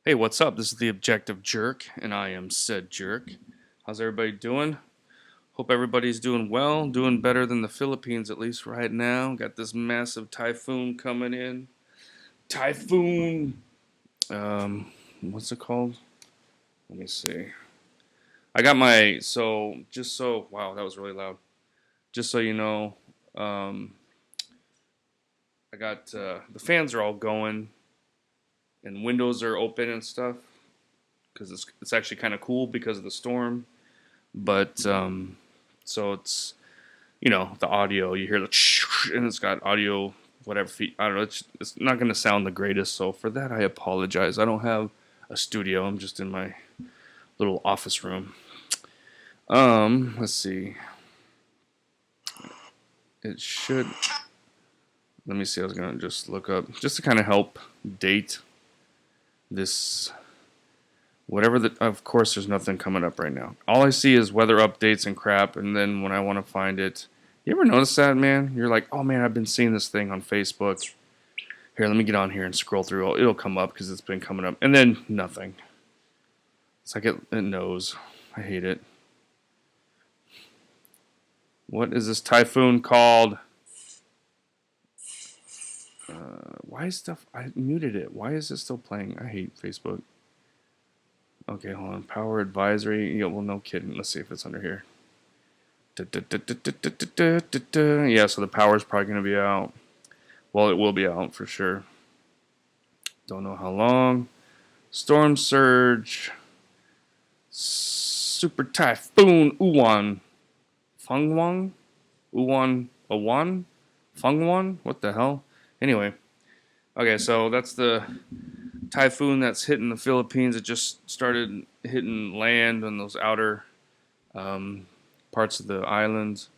Hey, what's up? This is the Objective Jerk, and I am said jerk. How's everybody doing? Hope everybody's doing well, doing better than the Philippines at least right now. Got this massive typhoon coming in. Typhoon. What's it called? Let me see. I got my wow, that was really loud. Just so you know, um, I got the fans are all going and windows are open and stuff because it's actually kind of cool because of the storm. But so it's the audio you hear and it's got audio whatever feet I don't know it's not going to sound the greatest. So for that I apologize. I don't have a studio. I'm just in my little office room. Let's see. It should. Let me see. I was gonna just look up just to kind of help date this. Whatever the, of course, there's nothing coming up right now. All I see is weather updates and crap, and then when I want to find it, you ever notice that, man? You're like, oh man, I've been seeing this thing on Facebook. Here, let me get on here and scroll through. It'll come up because it's been coming up, and then nothing. It's like it knows. I hate it. What is this typhoon called? Why is stuff? I muted it. Why is it still playing? I hate Facebook. Okay, hold on. Power advisory. Yeah, well, no kidding. Let's see if it's under here. Yeah, so the power's probably going to be out. Well, it will be out for sure. Don't know how long. Storm surge. Super typhoon Uwan. Fungwang? Uwan Awan? Fungwan? What the hell? Anyway. Okay, so that's the typhoon that's hitting the Philippines. It just started hitting land on those outer parts of the islands.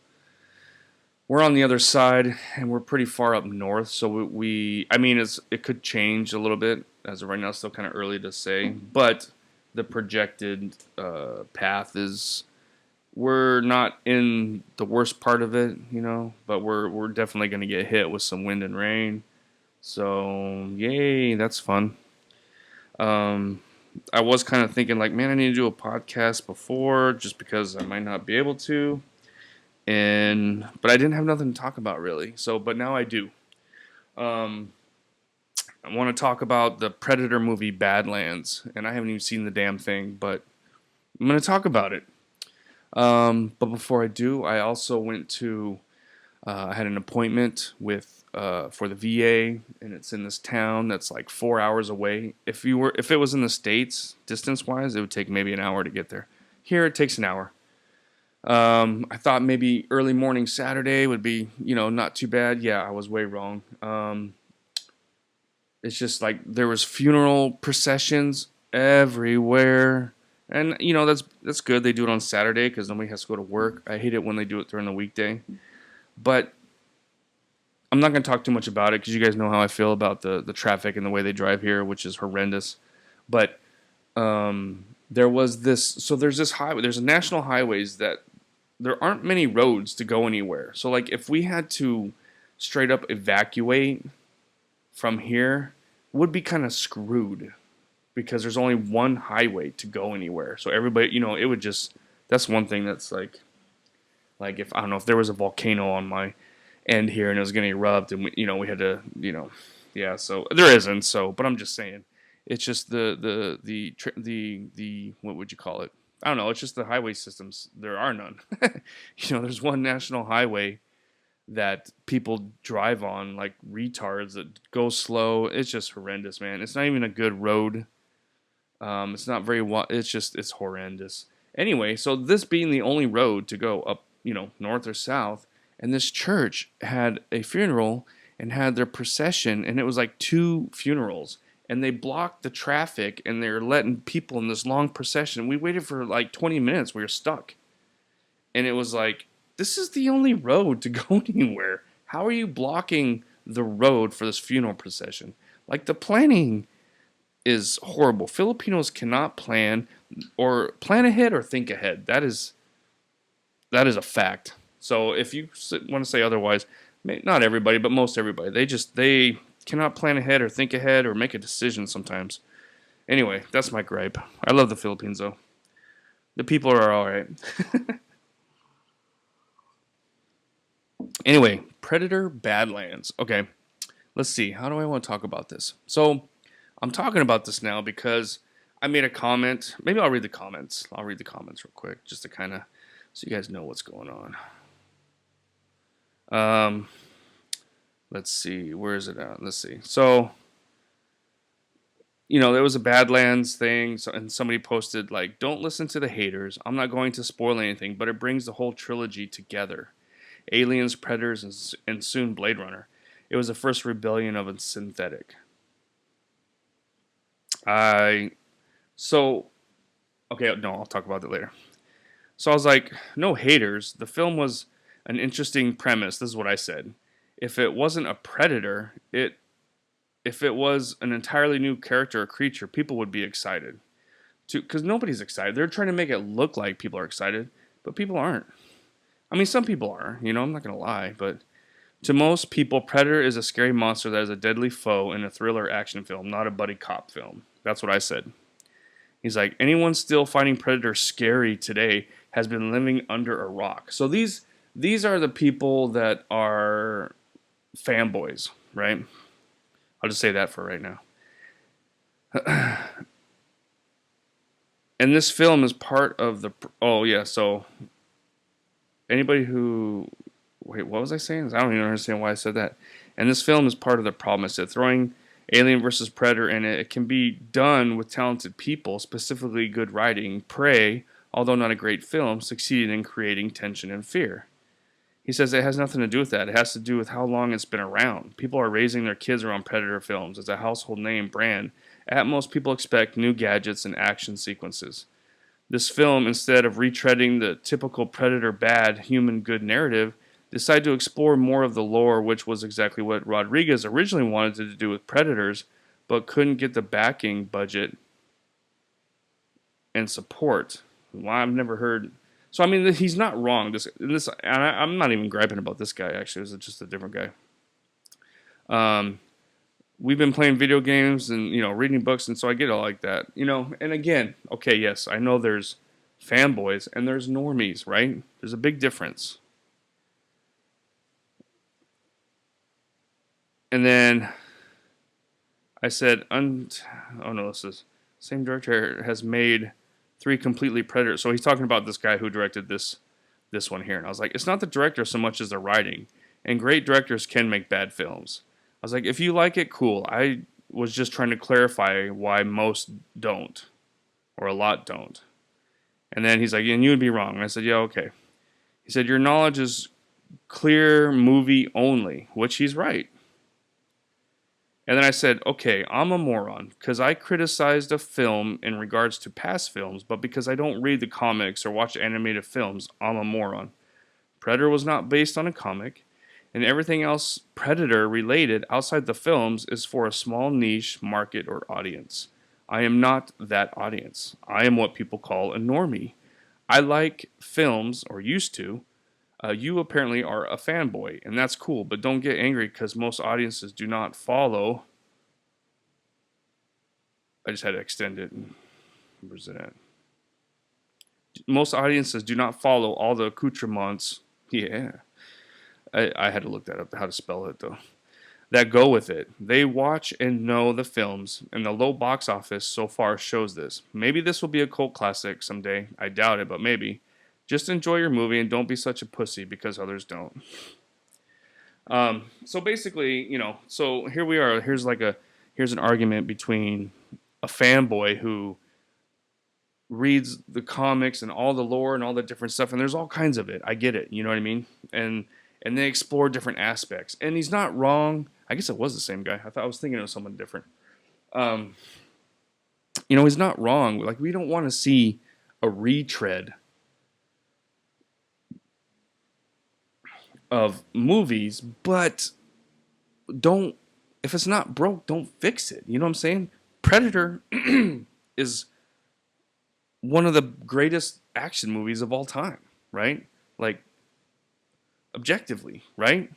We're on the other side, and we're pretty far up north. So it could change a little bit. As of right now, it's still kind of early to say. But the projected path is we're not in the worst part of it, but we're definitely going to get hit with some wind and rain. So yay, that's fun. I was kind of thinking like, man, I need to do a podcast before just because I might not be able to. But I didn't have nothing to talk about really. But now I do. I want to talk about the Predator movie Badlands, and I haven't even seen the damn thing, but I'm going to talk about it. But before I do, I also went to, I had an appointment for the VA, and it's in this town that's like 4 hours away. If it was in the States, distance-wise, it would take maybe an hour to get there. Here, it takes an hour. I thought maybe early morning Saturday would be, not too bad. Yeah, I was way wrong. It's just like there was funeral processions everywhere. And, that's good. They do it on Saturday because nobody has to go to work. I hate it when they do it during the weekday. But I'm not going to talk too much about it because you guys know how I feel about the traffic and the way they drive here, which is horrendous. But there's this highway. There's national highways that there aren't many roads to go anywhere. So, like, if we had to straight up evacuate from here, it would be kind of screwed because there's only one highway to go anywhere. So everybody, it would just, that's one thing that's like if, I don't know, if there was a volcano on my end here and it was going to erupt and we had to, yeah, so there isn't. So, but I'm just saying, it's just the what would you call it? I don't know. It's just the highway systems. There are none. There's one national highway that people drive on like retards that go slow. It's just horrendous, man. It's not even a good road. It's not very it's horrendous. Anyway, so this being the only road to go up, north or south, and this church had a funeral and had their procession, and it was like 2 funerals, and they blocked the traffic, and they're letting people in this long procession. We waited for like 20 minutes. We were stuck, and it was like, this is the only road to go anywhere. How are you blocking the road for this funeral procession? Like, the planning is horrible. Filipinos cannot plan ahead or think ahead. That is a fact. So if you want to say otherwise, not everybody, but most everybody, they cannot plan ahead or think ahead or make a decision sometimes. Anyway, that's my gripe. I love the Philippines though. The people are all right. Anyway, Predator Badlands. Okay, let's see. How do I want to talk about this? So I'm talking about this now because I made a comment. Maybe I'll read the comments. I'll read the comments real quick just to kind of so you guys know what's going on. Let's see. Where is it at? Let's see. So, there was a Badlands thing, and somebody posted, like, don't listen to the haters. I'm not going to spoil anything, but it brings the whole trilogy together. Aliens, Predators, and soon Blade Runner. It was the first rebellion of a synthetic. Okay, no, I'll talk about that later. So I was like, no haters. The film was an interesting premise. This is what I said. If it wasn't a predator, if it was an entirely new character or creature, people would be excited. Because nobody's excited. They're trying to make it look like people are excited, but people aren't. I mean, some people are, I'm not going to lie, but to most people, Predator is a scary monster that is a deadly foe in a thriller action film, not a buddy cop film. That's what I said. He's like, anyone still finding Predator scary today has been living under a rock. So these are the people that are fanboys, right? I'll just say that for right now. And this film is part of the... Oh, yeah, so... Anybody who... Wait, what was I saying? I don't even understand why I said that. And this film is part of the problem. I said throwing Alien versus Predator in it. It can be done with talented people, specifically good writing. Prey, although not a great film, succeeded in creating tension and fear. He says it has nothing to do with that. It has to do with how long it's been around. People are raising their kids around Predator films. It's a household name brand. At most, people expect new gadgets and action sequences. This film, instead of retreading the typical Predator bad, human good narrative, decided to explore more of the lore, which was exactly what Rodriguez originally wanted to do with Predators, but couldn't get the backing, budget, and support. Well, I've never heard... So, I mean, he's not wrong. I'm not even griping about this guy, actually. It's just a different guy. We've been playing video games and, reading books, and so I get it like that. And again, okay, yes, I know there's fanboys and there's normies, right? There's a big difference. And then I said, oh no, this is same director has made 3 completely Predator. So he's talking about this guy who directed this one here. And I was like, it's not the director so much as the writing. And great directors can make bad films. I was like, if you like it, cool. I was just trying to clarify why most don't. Or a lot don't. And then he's like, and you would be wrong. And I said, yeah, okay. He said, your knowledge is clear movie only. Which he's right. And then I said, okay, I'm a moron because I criticized a film in regards to past films, but because I don't read the comics or watch animated films, I'm a moron. Predator was not based on a comic, and everything else Predator related outside the films is for a small niche market or audience. I am not that audience. I am what people call a normie. I like films, or used to. You apparently are a fanboy, and that's cool, but don't get angry because most audiences do not follow. I just had to extend it. Where's it at? Most audiences do not follow all the accoutrements. Yeah. I had to look that up, how to spell it, though. That go with it. They watch and know the films, and the low box office so far shows this. Maybe this will be a cult classic someday. I doubt it, but maybe. Just enjoy your movie and don't be such a pussy because others don't. So basically, so here we are. Here's an argument between a fanboy who reads the comics and all the lore and all the different stuff, and there's all kinds of it. I get it. You know what I mean? And they explore different aspects. And he's not wrong. I guess it was the same guy. I was thinking it was someone different. He's not wrong. Like, we don't want to see a retread of movies, but if it's not broke, don't fix it. You know what I'm saying? Predator is one of the greatest action movies of all time, right? Like, objectively, right?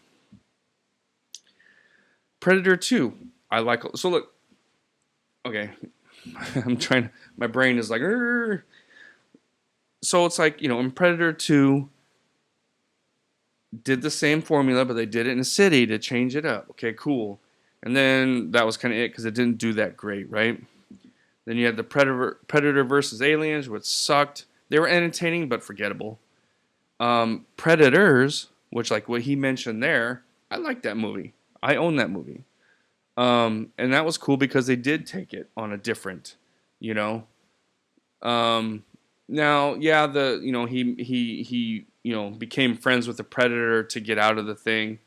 Predator 2, I like. So look, okay, I'm trying. My brain is like. "Arr." So it's like, in Predator 2 did the same formula, but they did it in a city to change it up. Okay, cool. And then that was kind of it because it didn't do that great, right? Then you had the Predator versus Aliens, which sucked. They were entertaining but forgettable. Predators, which like what he mentioned there, I like that movie. I own that movie. And that was cool because they did take it on a different, you know. Um, Now, yeah, he became friends with the Predator to get out of the thing.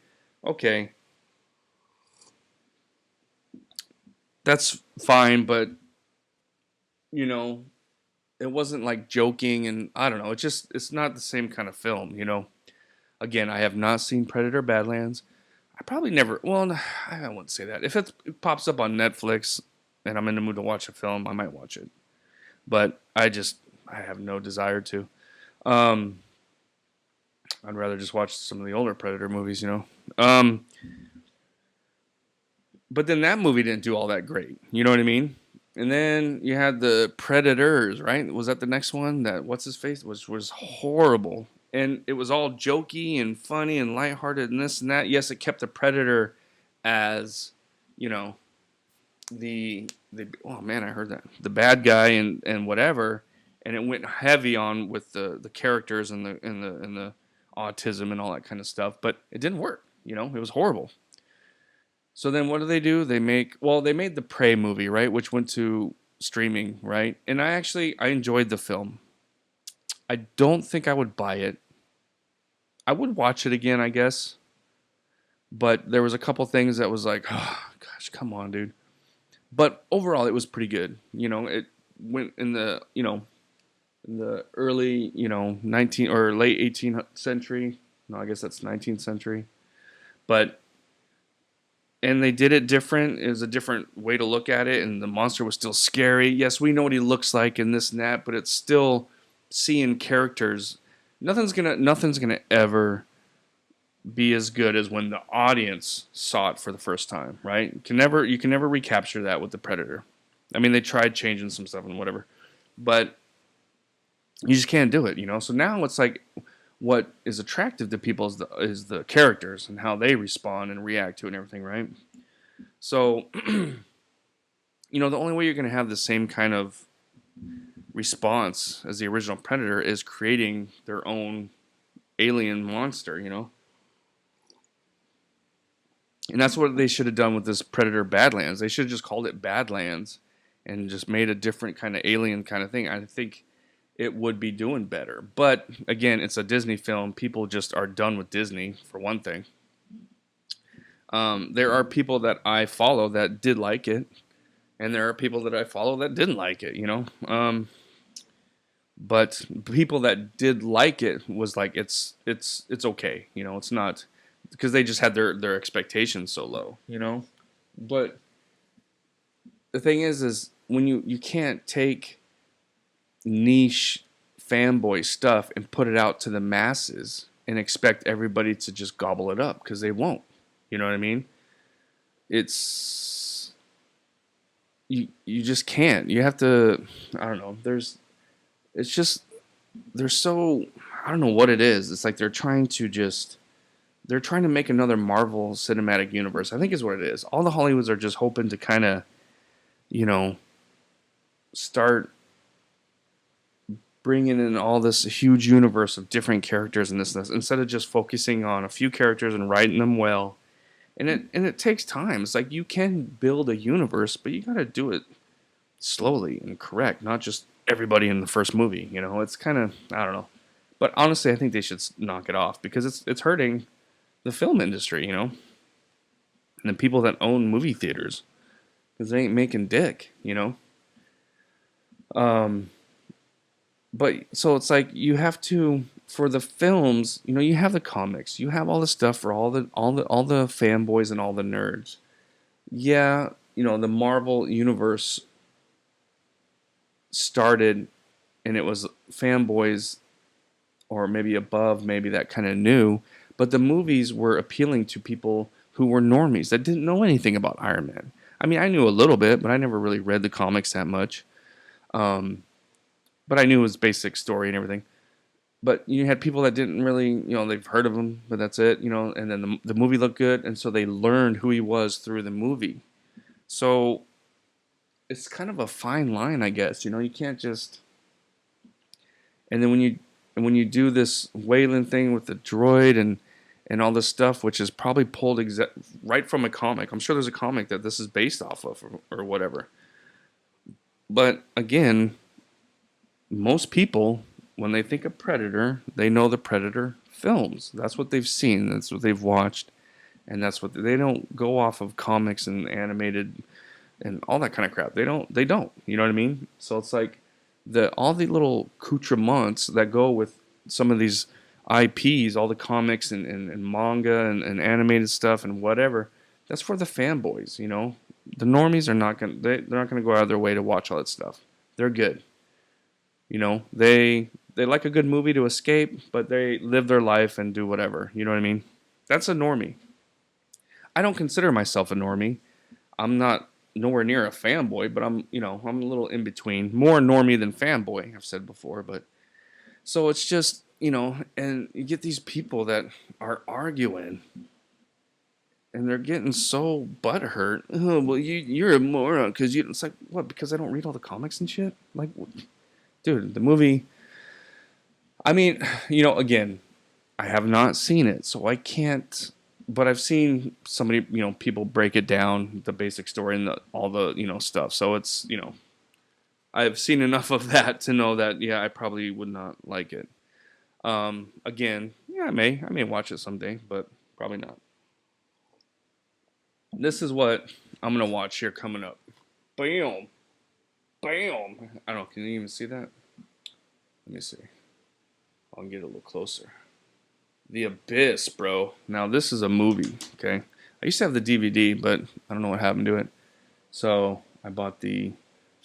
Okay, that's fine, but you know, it wasn't like joking, and I don't know. It's not the same kind of film. Again, I have not seen Predator Badlands. I probably never. Well, I wouldn't say that. If it pops up on Netflix and I'm in the mood to watch a film, I might watch it. But I have no desire to. Um, I'd rather just watch some of the older Predator movies. But then that movie didn't do all that great. You know what I mean? And then you had the Predators, right? Was that the next one? That what's his face was horrible, and it was all jokey and funny and lighthearted and this and that. Yes, it kept the Predator as, you know, the oh man, I heard that the bad guy and whatever, and it went heavy on with the characters and the autism and all that kind of stuff. But it didn't work. It was horrible. So then what do? They made the Prey movie, right, which went to streaming, right? And I enjoyed the film. I don't think I would buy it. I would watch it again, I guess. But there was a couple things that was like, oh gosh, come on, dude. But overall it was pretty good. It went in the early, 19 or late 18th century. No, I guess that's 19th century. But and they did it different. It was a different way to look at it, and the monster was still scary. Yes, we know what he looks like in this and that, but it's still seeing characters. Nothing's gonna ever be as good as when the audience saw it for the first time, right? You can never recapture that with the Predator. I mean, they tried changing some stuff and whatever, but you just can't do it. So now it's like what is attractive to people is the characters and how they respond and react to it and everything, right? So, the only way you're going to have the same kind of response as the original Predator is creating their own alien monster. And that's what they should have done with this Predator Badlands. They should have just called it Badlands and just made a different kind of alien kind of thing. I think it would be doing better. But again, it's a Disney film. People just are done with Disney, for one thing. There are people that I follow that did like it, and there are people that I follow that didn't like it. But people that did like it was like it's okay. It's not because they just had their expectations so low. But the thing is when you can't take niche fanboy stuff and put it out to the masses and expect everybody to just gobble it up because they won't. You know what I mean? It's you just can't. You have to. I don't know. It's just they're so. I don't know what it is. It's like they're trying to make another Marvel Cinematic Universe. I think is what it is. All the Hollywoods are just hoping to kind of, start bringing in all this huge universe of different characters and this instead of just focusing on a few characters and writing them well. And it takes time. It's like you can build a universe, but you got to do it slowly and correct, not just everybody in the first movie. It's kind of I don't know. But honestly, I think they should knock it off because it's hurting the film industry, and the people that own movie theaters because they ain't making dick. But so it's like you have to for the films, you have the comics, you have all the stuff for all the fanboys and all the nerds. Yeah, the Marvel universe started and it was fanboys or maybe above, maybe that kind of knew, but the movies were appealing to people who were normies that didn't know anything about Iron Man. I mean, I knew a little bit, but I never really read the comics that much. Um, but I knew his basic story and everything. But you had people that didn't really, they've heard of him, but that's it, and then the movie looked good, and so they learned who he was through the movie. So it's kind of a fine line, I guess. You can't just. And then when you do this Wayland thing with the droid and all this stuff, which is probably pulled right from a comic. I'm sure there's a comic that this is based off of or whatever. But again, most people, when they think of Predator, they know the Predator films. That's what they've seen. That's what they've watched. And that's what they don't go off of comics and animated and all that kind of crap. They don't. You know what I mean? So it's like all the little accoutrements that go with some of these IPs, all the comics and manga and animated stuff and whatever. That's for the fanboys. The normies are not gonna. They're not gonna go out of their way to watch all that stuff. They're good. They like a good movie to escape, but they live their life and do whatever. You know what I mean? That's a normie. I don't consider myself a normie. I'm not nowhere near a fanboy, but I'm a little in between. More normie than fanboy, I've said before, but so it's just, and you get these people that are arguing and they're getting so butthurt. Oh, well, you're a moron because it's like, what, because I don't read all the comics and shit? Like, dude, the movie, I mean, again, I have not seen it, so I can't. But I've seen somebody, people break it down, the basic story and all the, stuff. So it's, I've seen enough of that to know that, yeah, I probably would not like it. Again, yeah, I may watch it someday, but probably not. This is what I'm going to watch here coming up. Bam. Bam. I don't know. Can you even see that? Let me see. I'll get a little closer. The Abyss, bro. Now, this is a movie, okay? I used to have the DVD, but I don't know what happened to it. So, I bought the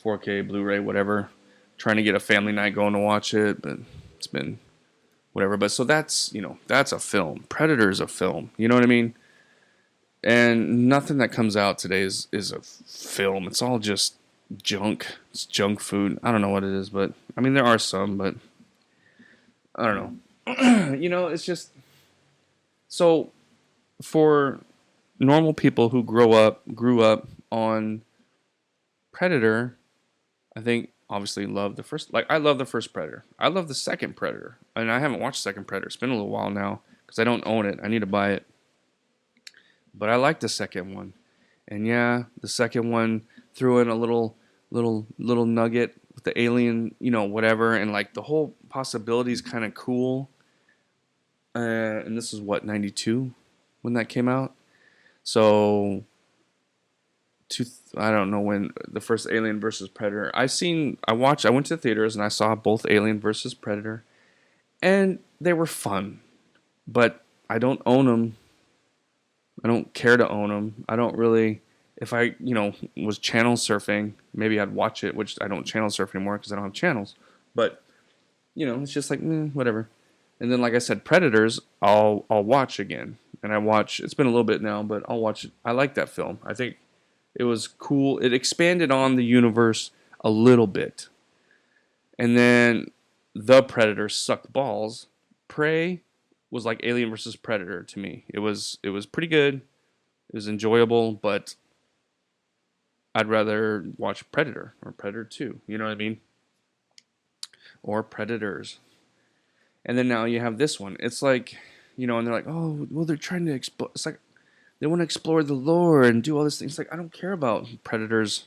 4K, Blu-ray, whatever. Trying to get a family night going to watch it, but it's been whatever. But so that's, that's a film. Predator is a film. You know what I mean? And nothing that comes out today is a film. It's all just junk. It's junk food. I don't know what it is, but, I mean, there are some, but I don't know. It's just so for normal people who grew up on Predator, I think obviously love the first. Like I love the first Predator. I love the second Predator, and I haven't watched second Predator. It's been a little while now because I don't own it. I need to buy it, but I like the second one, and yeah, the second one threw in a little nugget with the alien, whatever, and like the whole possibility is kind of cool. And this is what, 92 when that came out. So I don't know when the first Alien versus Predator. I went to the theaters and I saw both Alien versus Predator, and they were fun. But I don't own them. I don't care to own them. I don't really. If I was channel surfing, maybe I'd watch it, which I don't channel surf anymore because I don't have channels. But it's just like whatever. And then, like I said, Predators, I'll watch again. And it's been a little bit now, but I'll watch it. I like that film. I think it was cool. It expanded on the universe a little bit. And then The Predator sucked balls. Prey was like Alien versus Predator to me. It was pretty good. It was enjoyable, but I'd rather watch Predator or Predator 2. You know what I mean? Or Predators. And then now you have this one. It's like, and they're like, oh, well, they're trying to explore. It's like they want to explore the lore and do all this things. It's like I don't care about Predators,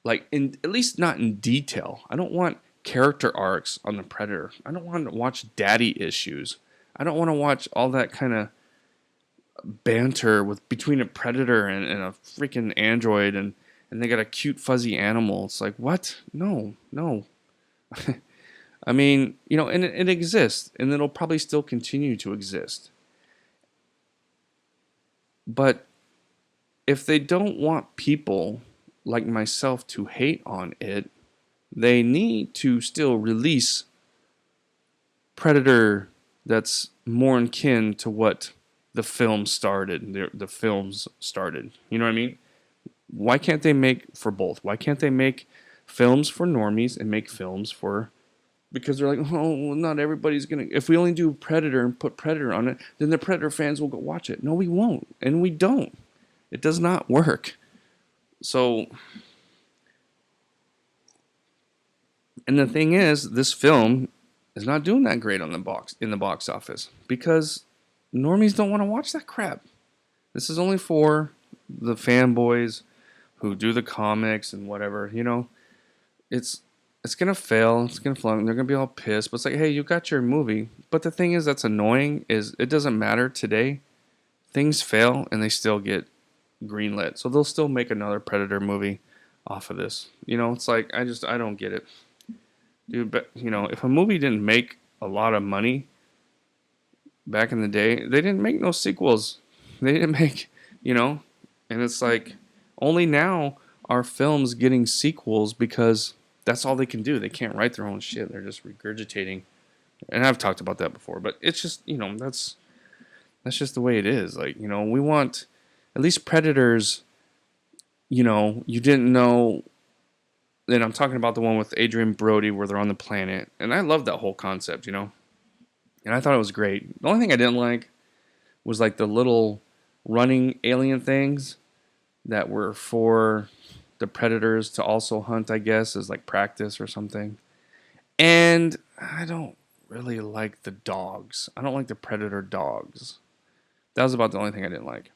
like at least not in detail. I don't want character arcs on the Predator. I don't want to watch daddy issues. I don't want to watch all that kind of banter between a Predator and a freaking android and they got a cute fuzzy animal. It's like, what? No. I mean, and it exists, and it'll probably still continue to exist. But if they don't want people like myself to hate on it, they need to still release Predator that's more akin to what the film started. The films started. You know what I mean? Why can't they make for both? Why can't they make films for normies and make films for, because they're like, oh, well, not everybody's gonna. If we only do Predator and put Predator on it, then the Predator fans will go watch it. No, we won't, and we don't. It does not work. So, and the thing is, this film is not doing that great on the box office because normies don't want to watch that crap. This is only for the fanboys who do the comics and whatever. It's it's gonna fail. It's gonna flunk. They're gonna be all pissed. But it's like, hey, you got your movie. But the thing is, that's annoying. Is it doesn't matter today. Things fail and they still get greenlit. So they'll still make another Predator movie off of this. It's like I don't get it, dude. But if a movie didn't make a lot of money back in the day, they didn't make no sequels. They didn't make, and it's like only now are films getting sequels because that's all they can do. They can't write their own shit. They're just regurgitating. And I've talked about that before, but it's just, that's just the way it is. Like, we want at least Predators, you didn't know. Then I'm talking about the one with Adrian Brody where they're on the planet. And I love that whole concept, And I thought it was great. The only thing I didn't like was like the little running alien things that were for the Predators to also hunt, I guess, as like practice or something. And I don't really like the dogs. I don't like the Predator dogs. That was about the only thing I didn't like.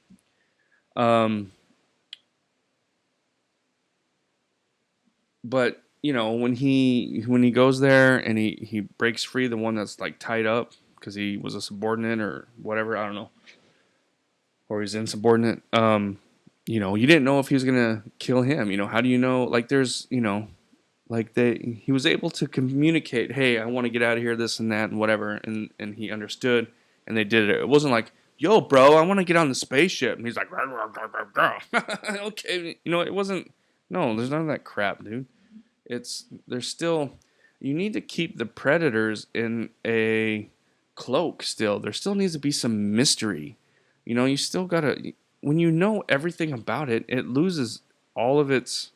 But when he goes there and he breaks free the one that's like tied up because he was a subordinate or whatever, I don't know, or he's insubordinate. You didn't know if he was gonna kill him. How do you know? Like there's like he was able to communicate. Hey, I want to get out of here, this and that and whatever, and he understood and they did it. It wasn't like, yo, bro, I want to get on the spaceship, and he's like, rah, rah, rah, rah, rah. Okay, it wasn't. No, there's none of that crap, dude. There's still, you need to keep the Predators in a cloak still. There still needs to be some mystery. You still gotta, when you know everything about it, it loses all of its,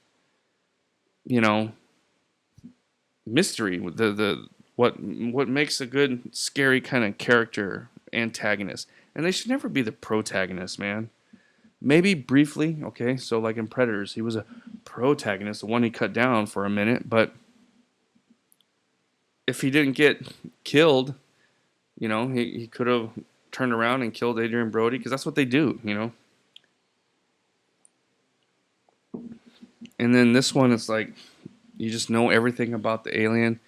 mystery. The what makes a good scary kind of character antagonist. And they should never be the protagonist, man. Maybe briefly, okay, so like in Predators, he was a protagonist, the one he cut down for a minute, but if he didn't get killed, he could have turned around and killed Adrian Brody, because that's what they do, And then this one, it's like, you just know everything about the alien.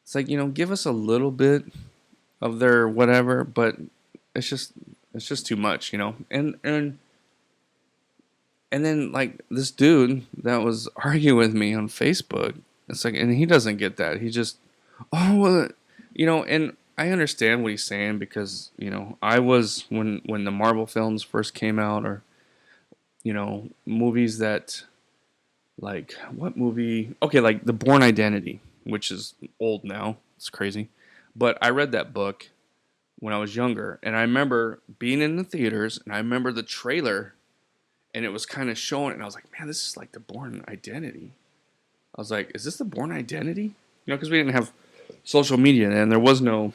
It's like, give us a little bit of their whatever, but it's just too much, And then, like, this dude that was arguing with me on Facebook, it's like, and he doesn't get that. He just, oh, well, and I understand what he's saying because, I was, when the Marvel films first came out, or, movies that, like, what movie? Okay, like The Bourne Identity, which is old now. It's crazy. But I read that book when I was younger, and I remember being in the theaters, and I remember the trailer. And it was kind of showing, and I was like, man, this is like the Bourne Identity. I was like, is this the Bourne Identity? Because we didn't have social media, and there was no,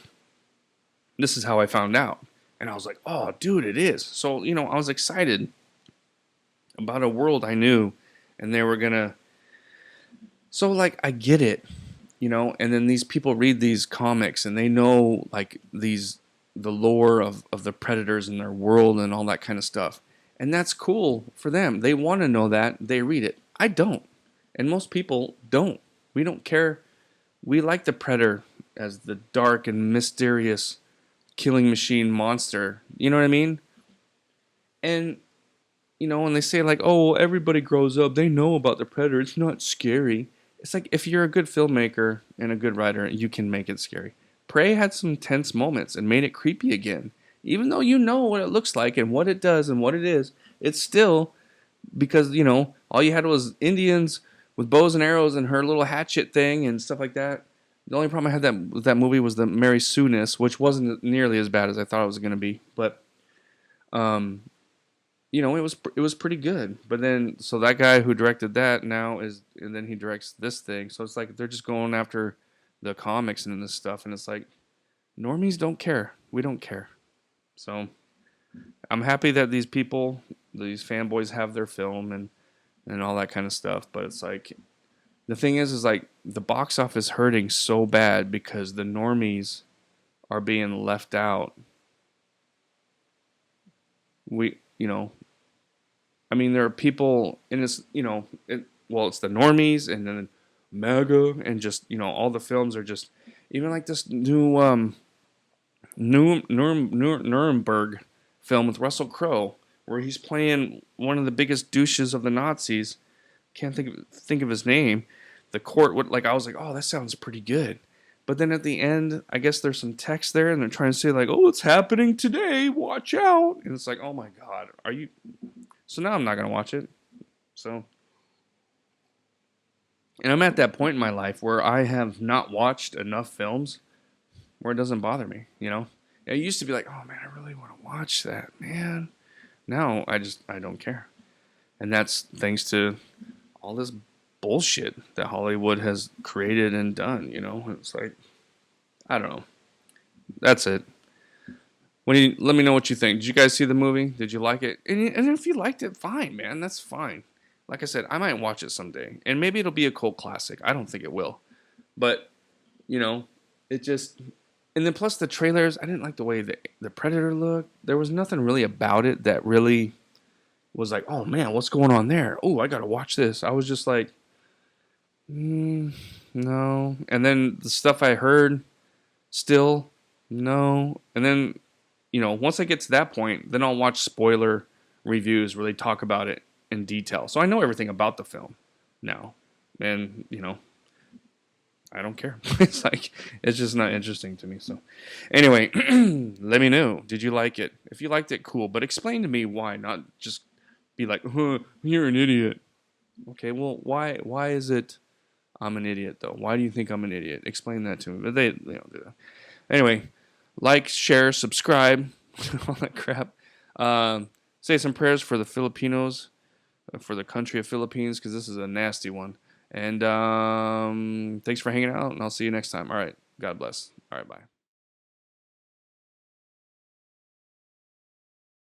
this is how I found out. And I was like, oh, dude, it is. So, I was excited about a world I knew, and they were going to, so, like, I get it, and then these people read these comics, and they know, like, the lore of the Predators and their world and all that kind of stuff. And that's cool for them. They want to know that. They read it. I don't. And most people don't. We don't care. We like the Predator as the dark and mysterious killing machine monster. You know what I mean? And, when they say like, oh, everybody grows up, they know about the Predator. It's not scary. It's like, if you're a good filmmaker and a good writer, you can make it scary. Prey had some tense moments and made it creepy again. Even though you know what it looks like and what it does and what it is, it's still, because, all you had was Indians with bows and arrows and her little hatchet thing and stuff like that. The only problem I had with that movie was the Mary Sue-ness, which wasn't nearly as bad as I thought it was going to be. But, it was pretty good. But then so that guy who directed that now is, and then he directs this thing. So it's like they're just going after the comics and this stuff, and it's like normies don't care. We don't care. So I'm happy that these people, these fanboys, have their film and all that kind of stuff. But it's like the thing is like the box office hurting so bad because the normies are being left out. We, I mean, there are people in this, it's the normies and then MAGA and just, all the films are just, even like this Nuremberg film with Russell Crowe, where he's playing one of the biggest douches of the Nazis. Can't think of his name. The court would like I was like, oh, that sounds pretty good. But then at the end, I guess there's some text there, and they're trying to say like, oh, it's happening today. Watch out! And it's like, oh my god, are you? So now I'm not gonna watch it. So, and I'm at that point in my life where I have not watched enough films where it doesn't bother me. It used to be like, oh man, I really want to watch that, man. Now I don't care. And that's thanks to all this bullshit that Hollywood has created and done, It's like, I don't know. That's it. Let me know what you think. Did you guys see the movie? Did you like it? And if you liked it, fine, man. That's fine. Like I said, I might watch it someday. And maybe it'll be a cult classic. I don't think it will. But, it just... And then plus the trailers, I didn't like the way the Predator looked. There was nothing really about it that really was like, oh man, what's going on there? Oh, I gotta watch this. I was just like, no. And then the stuff I heard, still, no. And then, once I get to that point, then I'll watch spoiler reviews where they talk about it in detail. So I know everything about the film now. And, I don't care. It's just not interesting to me. So, anyway, let me know. Did you like it? If you liked it, cool. But explain to me why. Not just be like, you're an idiot. Okay, well, why? Why is it I'm an idiot though? Why do you think I'm an idiot? Explain that to me. But they don't do that. Anyway, like, share, subscribe, all that crap. Say some prayers for the Filipinos, for the country of Philippines, because this is a nasty one. And thanks for hanging out, and I'll see you next time. All right. God bless. All right. Bye.